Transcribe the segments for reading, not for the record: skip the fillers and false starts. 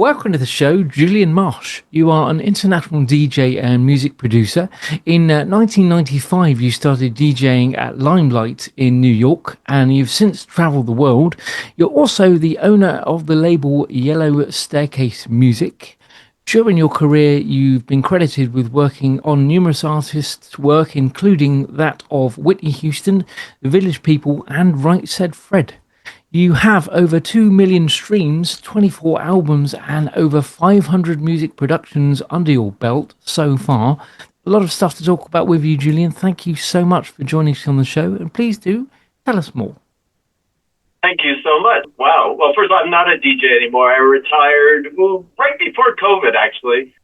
Welcome to the show, Julian Marsh. You are an international DJ and music producer. In 1995, you started DJing at Limelight in New York, and you've since traveled the world. You're also the owner of the label Yellow Staircase Music. During your career, you've been credited with working on numerous artists' work, including that of Whitney Houston, The Village People, and Right Said Fred. You have over 2 million streams, 24 albums, and over 500 music productions under your belt so far. A lot of stuff to talk about with you, Julian. Thank you so much for joining us on the show, and please do tell us more. Thank you so much. Wow. Well, first, I'm not a DJ anymore. I retired right before COVID, actually.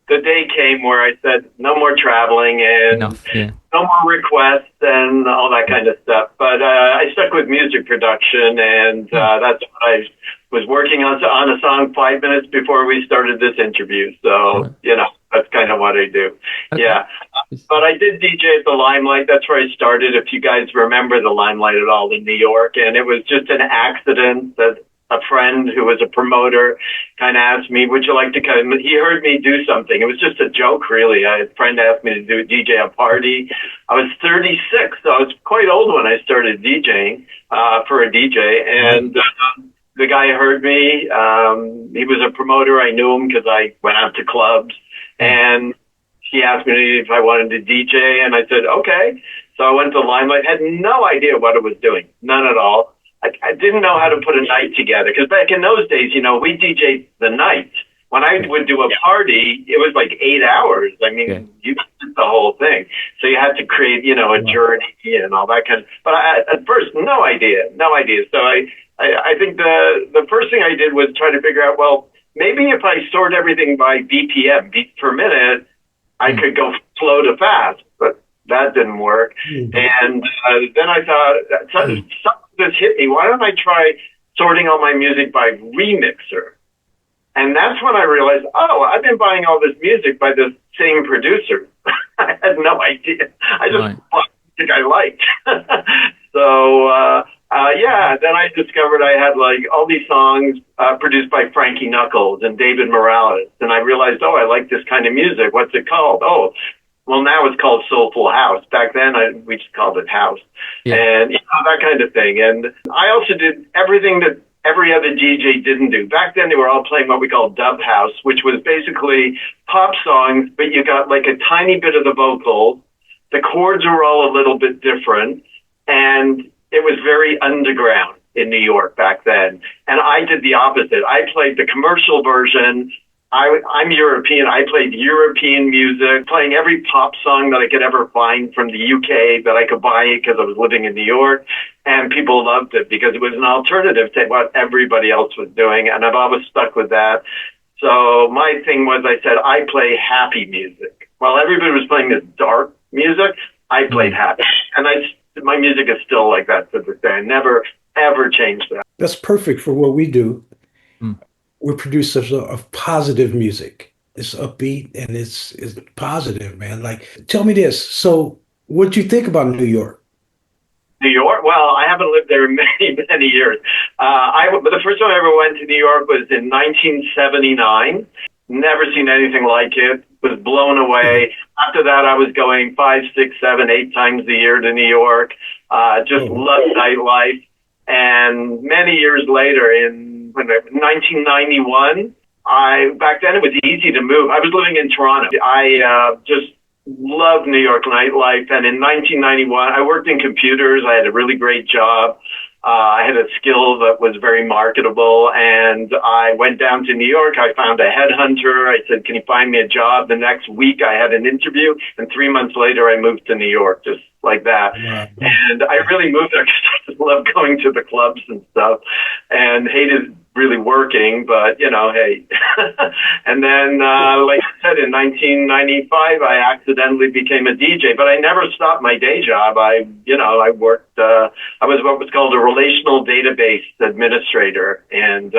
The day came where I said, no more traveling and no more requests and all that kind of stuff. But I stuck with music production, and that's what I was working on a song 5 minutes before we started this interview. So, that's kind of what I do. Okay. Yeah. But I did DJ at the Limelight. That's where I started, if you guys remember the Limelight at all in New York. And it was just an accident that a friend who was a promoter kind of asked me, would you like to come? He heard me do something. It was just a joke, really. A friend asked me to do a DJ a party. I was 36, so I was quite old when I started DJing for a DJ. And the guy heard me. He was a promoter. I knew him because I went out to clubs. And he asked me if I wanted to DJ, and I said, okay. So I went to Limelight. Had no idea what I was doing. None at all. I didn't know how to put a night together, because back in those days, we DJ'd the night. When I would do a party, it was like 8 hours. I mean, you did the whole thing. So you had to create, a journey and all that kind of. But at first, no idea. So I think the first thing I did was try to figure out, well, maybe if I sort everything by BPM, beats per minute, I could go slow to fast. But that didn't work. And then I thought, something just hit me. Why don't I try sorting all my music by remixer? And that's when I realized, I've been buying all this music by the same producer. I had no idea. I just bought music I liked. So, then I discovered I had all these songs produced by Frankie Knuckles and David Morales. And I realized, I like this kind of music. What's it called? Well, now it's called Soulful House. Back then, we just called it House. Yeah. And that kind of thing. And I also did everything that every other DJ didn't do. Back then, they were all playing what we call dub house, which was basically pop songs, but you got a tiny bit of the vocals. The chords were all a little bit different. And it was very underground in New York back then. And I did the opposite. I played the commercial version. I'm European. I played European music, playing every pop song that I could ever find from the UK that I could buy because I was living in New York. And people loved it because it was an alternative to what everybody else was doing. And I've always stuck with that. So my thing was, I said, I play happy music. While everybody was playing this dark music, I played happy. And my music is still like that to this day. I never, ever changed that. That's perfect for what we do. We're producers of positive music. It's upbeat and it's positive, man. Tell me this. So what do you think about New York? New York? Well, I haven't lived there in many, many years. But the first time I ever went to New York was in 1979. Never seen anything like it. Was blown away. After that, I was going 5, 6, 7, 8 times a year to New York. Just loved nightlife. And many years later, in 1991, back then it was easy to move. I was living in Toronto. I just loved New York nightlife. And in 1991, I worked in computers. I had a really great job. I had a skill that was very marketable. And I went down to New York. I found a headhunter. I said, can you find me a job? The next week I had an interview. And 3 months later, I moved to New York, just like that. Yeah. And I really moved there because I just loved going to the clubs and stuff and hated really working, but hey. And then, like I said, in 1995, I accidentally became a DJ, but I never stopped my day job. I worked, I was what was called a relational database administrator. And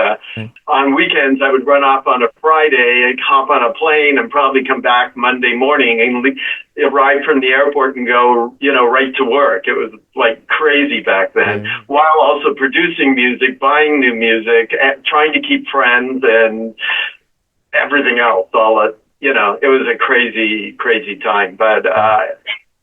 on weekends, I would run off on a Friday and hop on a plane and probably come back Monday morning and arrive from the airport and go, right to work. It was like crazy back then, while also producing music, buying new music, trying to keep friends and everything else all at, you know, it was a crazy time. But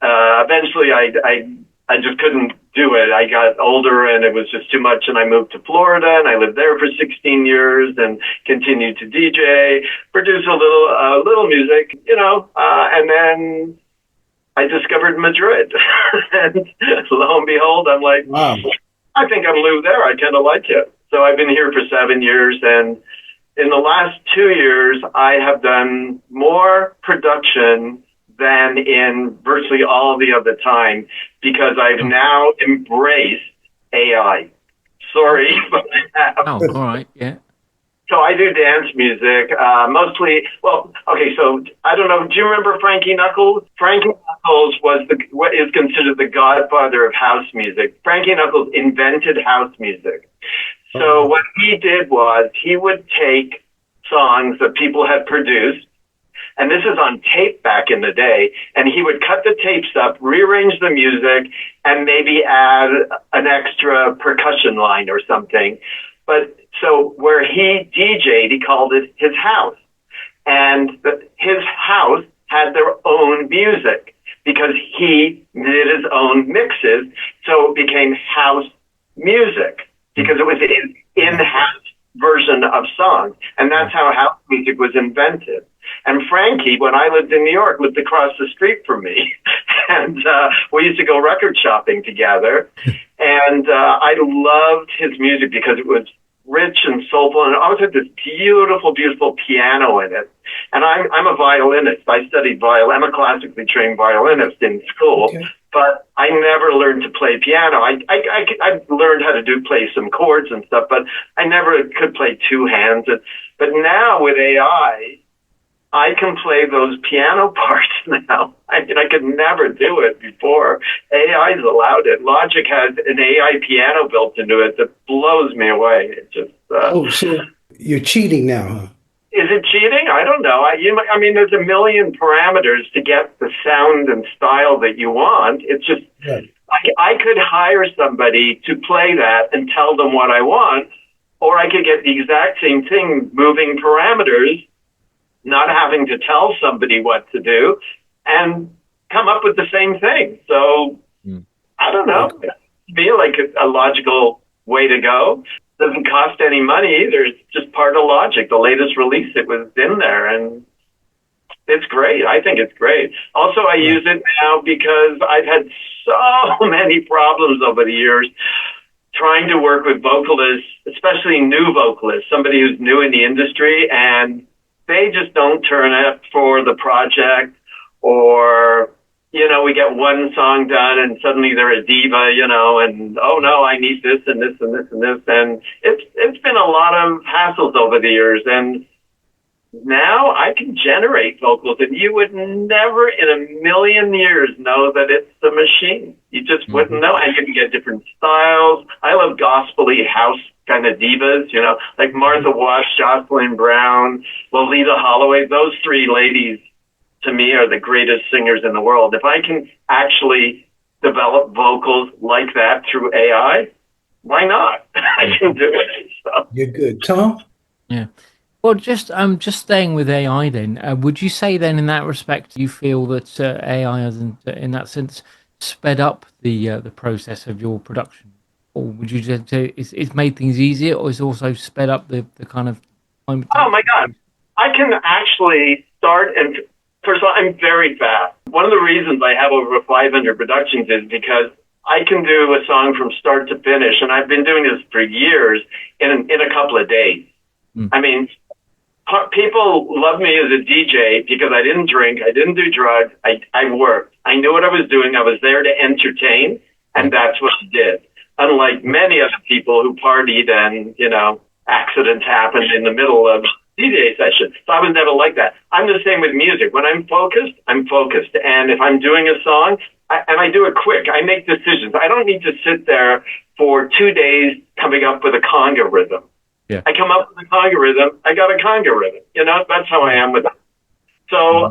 eventually I just couldn't do it. I got older and it was just too much, and I moved to Florida and I lived there for 16 years and continued to DJ, produce a little music, you know, and then I discovered Madrid. And lo and behold, I'm like, wow, I think I'm Lou there. I kind of like it. So I've been here for 7 years, and in the last 2 years, I have done more production than in virtually all the other time, because I've now embraced AI. Sorry, but oh, all right, yeah. So I do dance music, mostly. Well, okay, so I don't know. Do you remember Frankie Knuckles? Frankie Knuckles was what is considered the godfather of house music. Frankie Knuckles invented house music. So what he did was he would take songs that people had produced, and this is on tape back in the day, and he would cut the tapes up, rearrange the music, and maybe add an extra percussion line or something. But so where he DJ'd, he called it his house. And his house had their own music because he did his own mixes. So it became house music because it was an in-house version of songs. And that's how house music was invented. And Frankie, when I lived in New York, lived across the street from me. And we used to go record shopping together. And I loved his music because it was rich and soulful, and it always had this beautiful, beautiful piano in it. And I'm a violinist. I studied violin. I'm a classically trained violinist in school, but I never learned to play piano. I learned how to play some chords and stuff, but I never could play two hands. But now with AI, I can play those piano parts now. I mean, I could never do it before. AI's allowed it. Logic has an AI piano built into it that blows me away. It just. So you're cheating now, huh? Is it cheating? I don't know. I mean, there's a million parameters to get the sound and style that you want. It's just, I could hire somebody to play that and tell them what I want, or I could get the exact same thing, moving parameters, not having to tell somebody what to do, and come up with the same thing. So I don't know. It feels like a logical way to go. Doesn't cost any money either. It's just part of Logic. The latest release, it was in there, and it's great. I think it's great. Also, I use it now because I've had so many problems over the years trying to work with vocalists, especially new vocalists, somebody who's new in the industry, and they just don't turn up for the project, or, you know, we get one song done and suddenly they're a diva, you know, and, oh no, I need this and this and this and this. And it's been a lot of hassles over the years. And now I can generate vocals and you would never in a million years know that it's a machine. You just wouldn't know. And you can get different styles. I love gospel-y house kind of divas, you know, like Martha Wash, Jocelyn Brown, Lolita Holloway. Those three ladies, to me, are the greatest singers in the world. If I can actually develop vocals like that through AI, why not? I can do it. So. You're good. Tom? Yeah. Well, just staying with AI then, would you say then in that respect, you feel that AI has, in that sense, sped up the process of your production? Or would you just say it's made things easier, or it's also sped up the kind of time? Oh my God. I can actually start, and first of all, I'm very fast. One of the reasons I have over 500 productions is because I can do a song from start to finish, and I've been doing this for years in a couple of days. I mean, people love me as a DJ because I didn't drink, I didn't do drugs, I worked. I knew what I was doing. I was there to entertain, and that's what I did. Unlike many other people who partied and, you know, accidents happened in the middle of DJ sessions. So I was never like that. I'm the same with music. When I'm focused, I'm focused. And if I'm doing a song, and I do it quick, I make decisions. I don't need to sit there for 2 days coming up with a conga rhythm. Yeah. I come up with a conga rhythm, I got a conga rhythm. You know, that's how I am with it. So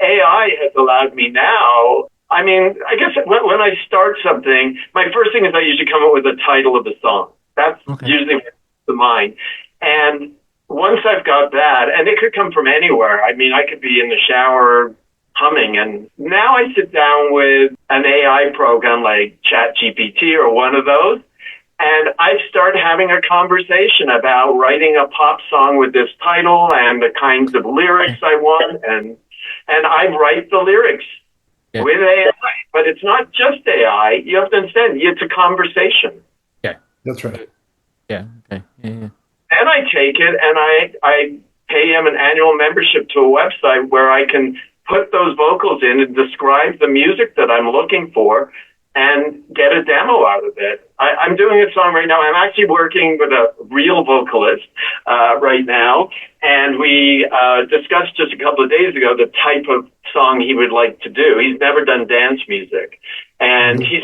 AI has allowed me now. I mean, I guess when I start something, my first thing is I usually come up with a title of the song. That's usually what's in mind. And once I've got that, and it could come from anywhere. I mean, I could be in the shower humming, and now I sit down with an AI program like ChatGPT or one of those, and I start having a conversation about writing a pop song with this title and the kinds of lyrics I want, and I write the lyrics with AI. But it's not just AI. You have to understand, it's a conversation. Yeah, That's right. Yeah. Okay. Yeah. And I take it and I pay him an annual membership to a website where I can put those vocals in and describe the music that I'm looking for and get a demo out of it. I'm doing a song right now. I'm actually working with a real vocalist right now, and we discussed just a couple of days ago the type of song he would like to do. He's never done dance music, and he's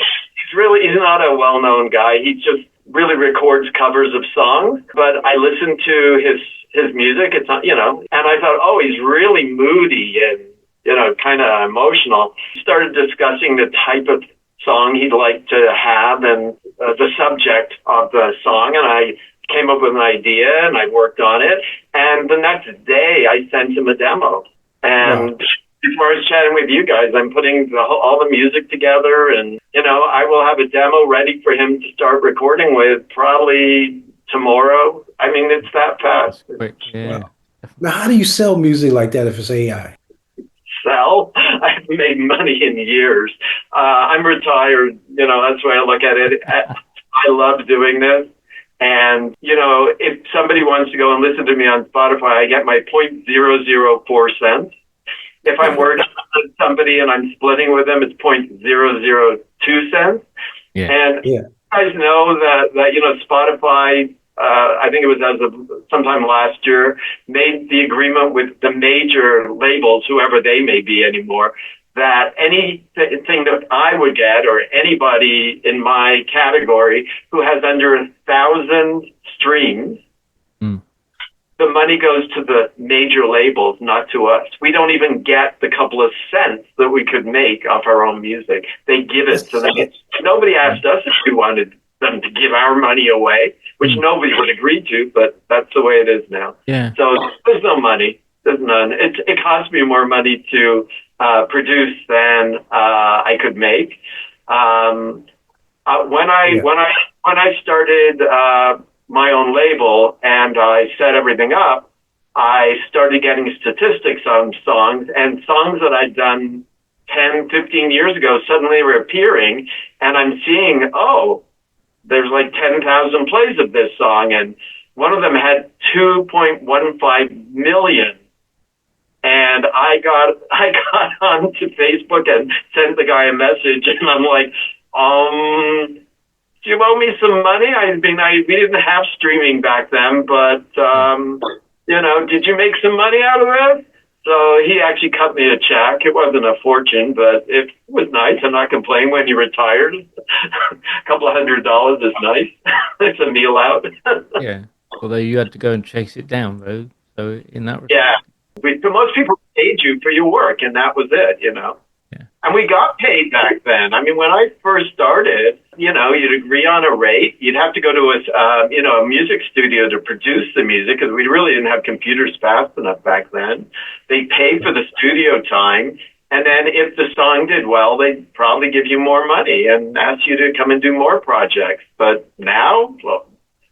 not a well-known guy. He just really records covers of songs, but I listen to his music. It's not, and I thought, oh, he's really moody and, kind of emotional. Started discussing the type of song he'd like to have and the subject of the song, and I came up with an idea and I worked on it, and the next day I sent him a demo. And before I was chatting with you guys, I'm putting all the music together, and I will have a demo ready for him to start recording with probably tomorrow. I mean, it's that fast. Yeah. Wow. Now, how do you sell music like that if it's AI? Sell? I've made money in years. I'm retired. That's the way I look at it. I love doing this. And, if somebody wants to go and listen to me on Spotify, I get my 0.004 cents. If I'm working with somebody and I'm splitting with them, it's 0.002 cents. Yeah. And you guys know that Spotify, I think it was as of sometime last year, made the agreement with the major labels, whoever they may be anymore, that anything that I would get or anybody in my category who has under 1,000 streams, the money goes to the major labels, not to us. We don't even get the couple of cents that we could make off our own music. They give it to them. Nobody asked us if we wanted them to give our money away, which nobody would agree to, but that's the way it is now. Yeah. So there's no money. There's none. It costs me more money to produce than I could make. When I started my own label and I set everything up, I started getting statistics on songs, and songs that I'd done 10, 15 years ago suddenly were appearing, and I'm seeing, there's like 10,000 plays of this song, and one of them had 2.15 million. And I got onto Facebook and sent the guy a message, and I'm like, do you owe me some money? We didn't have streaming back then, but, did you make some money out of it? So he actually cut me a check. It wasn't a fortune, but it was nice. I'm not complaining when you're retired. A couple of $100 is nice. It's a meal out. Yeah. Although you had to go and chase it down, though. So in that respect. Yeah. Most people paid you for your work, and that was it, Yeah. And we got paid back then. I mean, when I first started, you'd agree on a rate. You'd have to go to a music studio to produce the music because we really didn't have computers fast enough back then. They'd pay for the studio time. And then if the song did well, they'd probably give you more money and ask you to come and do more projects. But now,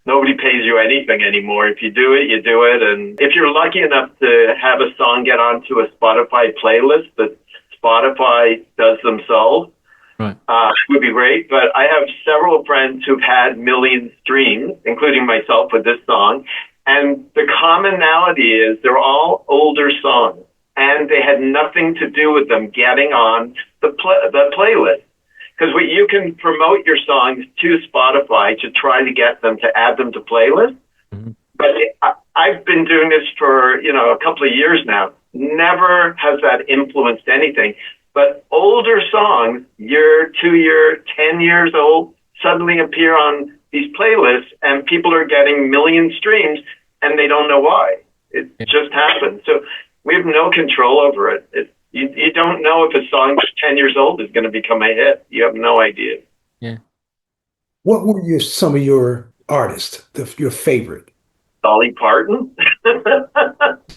nobody pays you anything anymore. If you do it, you do it. And if you're lucky enough to have a song get onto a Spotify playlist that Spotify does themselves, right, it would be great. But I have several friends who've had million streams, including myself with this song. And the commonality is they're all older songs, and they had nothing to do with them getting on the playlist. Because you can promote your songs to Spotify to try to get them to add them to playlists. Mm-hmm. But I've been doing this for, a couple of years now. Never has that influenced anything. But older songs, year, 2 year, 10 years old, suddenly appear on these playlists, and people are getting million streams, and they don't know why. It just happens. So we have no control over it. You don't know if a song that's 10 years old is going to become a hit. You have no idea. Yeah. What were some of your artists, your favorite? Dolly Parton.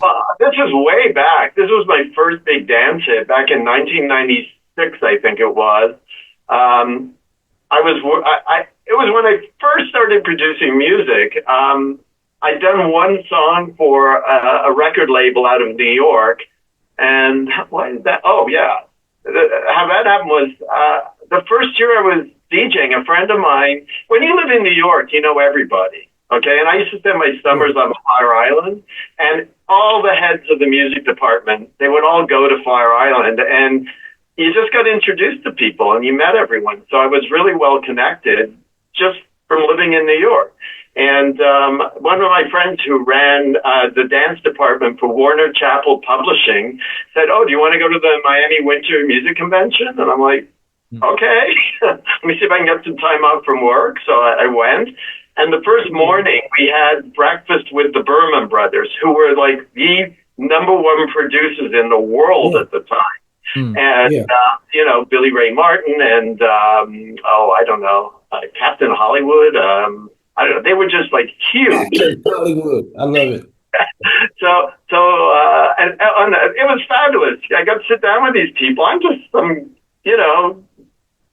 Well, this is way back. This was my first big dance hit back in 1996, I think it was. It was when I first started producing music. I'd done one song for a record label out of New York, and why did that? Oh yeah, how that happened was the first year I was DJing. A friend of mine. When you live in New York, you know everybody. Okay, and I used to spend my summers on Fire Island, and all the heads of the music department, they would all go to Fire Island, and you just got introduced to people, and you met everyone. So I was really well connected just from living in New York. And one of my friends who ran the dance department for Warner Chappell Publishing said, "Oh, do you want to go to the Miami Winter Music Convention?" And I'm like, "Okay, let me see if I can get some time off from work." So I went. And the first morning, we had breakfast with the Berman Brothers, who were like the #1 producers in the world at the time. And, you know, Billy Ray Martin and, I don't know, Captain Hollywood. I don't know. They were just like huge. Captain Hollywood. I love it. And it was fabulous. I got to sit down with these people. I'm just some, you know,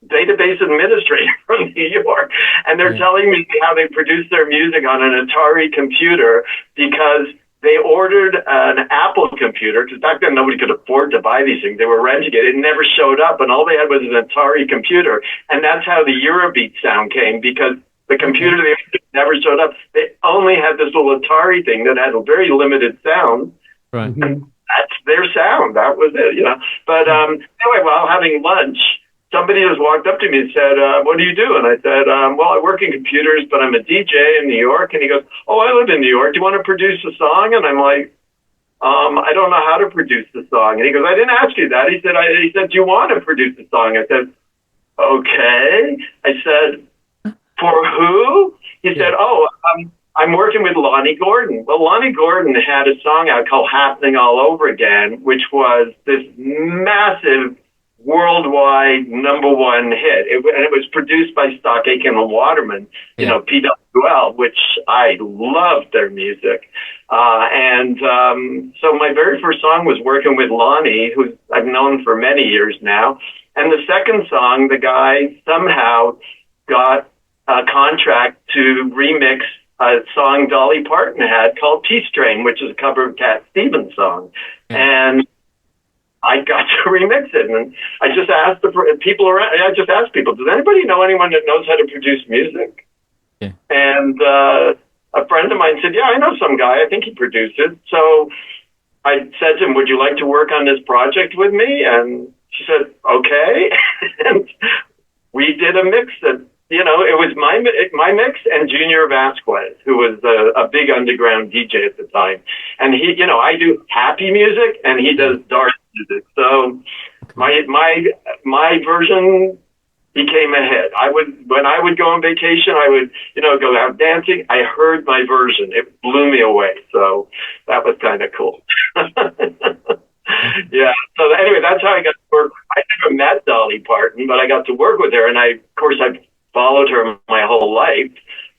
database administrator from New York, and they're telling me how they produce their music on an Atari computer because they ordered an Apple computer, because back then nobody could afford to buy these things. They were renting it. It never showed up, and all they had was an Atari computer, and that's how the Eurobeat sound came, because the computer they never showed up. They only had this little Atari thing that had a very limited sound. Right. And that's their sound. That was it, you know. But anyway, while having lunch, somebody just walked up to me and said, "What do you do?" And I said, "Well, I work in computers, but I'm a DJ in New York." And he goes, "Oh, I live in New York. Do you want to produce a song?" And I'm like, "I don't know how to produce the song." And he goes, "I didn't ask you that." He said, "Do you want to produce the song?" I said, "Okay." I said, "For who?" He said, "Oh, I'm working with Lonnie Gordon." Well, Lonnie Gordon had a song out called "Happening All Over Again," which was this massive worldwide #1 hit. And it was produced by Stock Aitken and Waterman, you know, PWL, which I loved their music. So my very first song was working with Lonnie, who I've known for many years now. And the second song, the guy somehow got a contract to remix a song Dolly Parton had called Peace Train, which is a cover of Cat Stevens' song. And I got to remix it, and I just asked people around. I just asked people, "Does anybody know anyone that knows how to produce music?" Yeah. And a friend of mine said, "Yeah, I know some guy. I think he produced it." So I said to him, "Would you like to work on this project with me?" And she said, "Okay." And we did a mix that, you know, it was my mix and Junior Vasquez, who was a big underground DJ at the time. And he, you know, I do happy music and he does dark music. So my version became a hit. When I would go on vacation, I would, you know, go out dancing. I heard my version. It blew me away. So that was kind of cool. Yeah. So anyway, that's how I got to work. I never met Dolly Parton, but I got to work with her. And I followed her my whole life.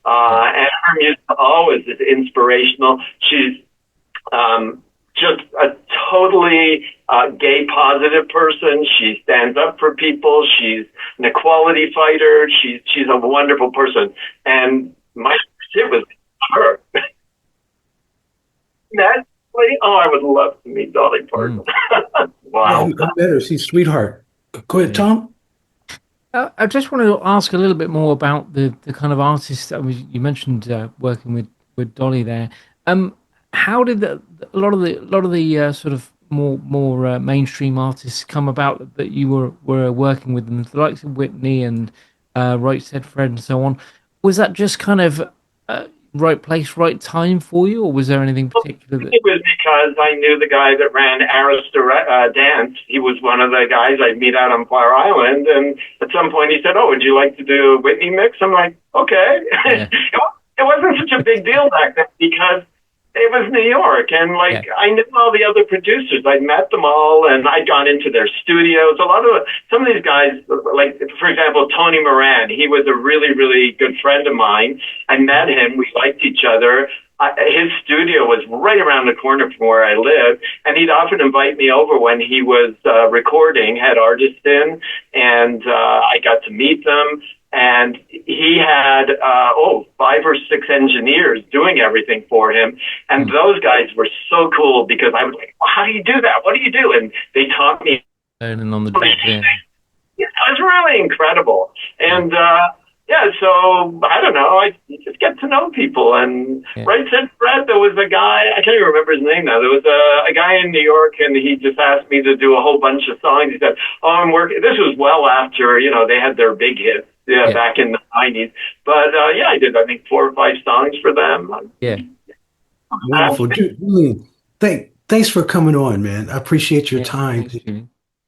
And her music always is inspirational. She's just a totally gay positive person. She stands up for people. She's an equality fighter. She's a wonderful person. And my shit was her. Naturally, I would love to meet Dolly Parton. Wow. Yeah, I met her. She's a sweetheart. Go ahead, Tom. I just want to ask a little bit more about the kind of artists that you mentioned working with Dolly there. How did a lot of the sort of more mainstream artists come about that you were working with them, the likes of Whitney and Right Said Fred and so on? Was that just kind of right place, right time for you, or was there anything particular? It was because I knew the guy that ran Arista Dance. He was one of the guys I'd meet out on Fire Island, and at some point he said, "Oh, would you like to do a Whitney mix?" I'm like, "Okay." Yeah. It wasn't such a big deal back then because it was New York, and I knew all the other producers. I'd met them all, and I'd gone into their studios. Some of these guys, like for example, Tony Moran. He was a really, really good friend of mine. I met him. We liked each other. his studio was right around the corner from where I lived, and he'd often invite me over when he was recording, had artists in, and I got to meet them. And he had 5 or 6 engineers doing everything for him, and those guys were so cool because I was like, well, "How do you do that? What do you do?" And they taught me. Learning on the job, yeah. It was really incredible, and so I don't know. You just get to know people, and right since Fred, there was a guy, I can't even remember his name now. There was a guy in New York, and he just asked me to do a whole bunch of songs. He said, "Oh, I'm working." This was well after they had their big hits. Yeah, back in the 90s. But, I did, I think, 4 or 5 songs for them. Yeah. Wonderful. Julian, thanks for coming on, man. I appreciate your time.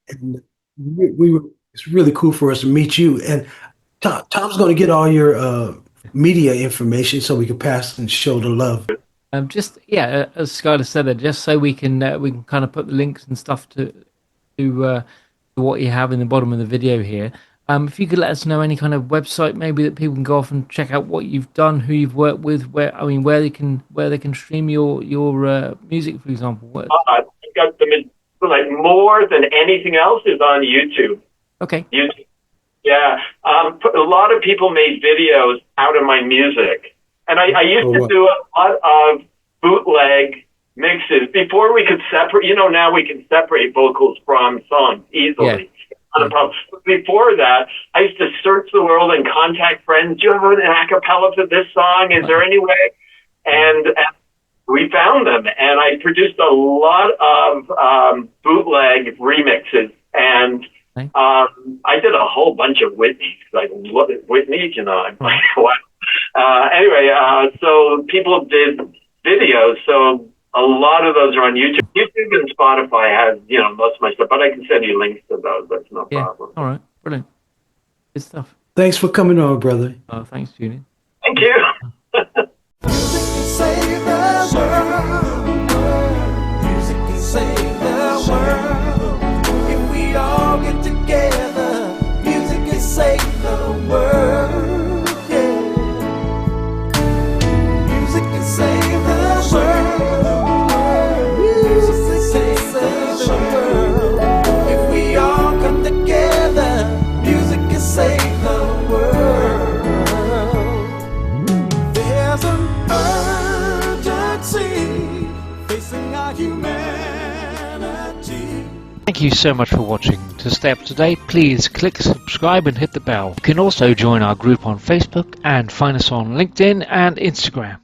And it's really cool for us to meet you. And Tom's going to get all your media information so we can pass and show the love. As Skyler said, just so we can kind of put the links and stuff to what you have in the bottom of the video here. If you could let us know any kind of website maybe that people can go off and check out what you've done, who you've worked with, where they can stream your music, for example. I've got more than anything else is on YouTube. Okay. YouTube. Yeah. A lot of people made videos out of my music, and I used to do a lot of bootleg mixes before we could separate. Now we can separate vocals from songs easily. Yeah. Not a problem. Before that, I used to search the world and contact friends. Do you have an acapella for this song? Is there any way? And we found them, and I produced a lot of bootleg remixes. And I did a whole bunch of Whitney. Like, what Whitney? I'm like, what? Anyway, so people did videos. So a lot of those are on YouTube. YouTube and Spotify has, most of my stuff, but I can send you links to those. That's no problem. All right. Brilliant. Good stuff. Thanks for coming on, brother. Thanks, Julian. Thank you. Music can save the world. Music can save the world. If we all get together, music can save the world. Yeah. Music can save the world. Save the world. There's an urgency facing our humanity. Thank you so much for watching. To stay up to date, please click subscribe and hit the bell. You can also join our group on Facebook and find us on LinkedIn and Instagram.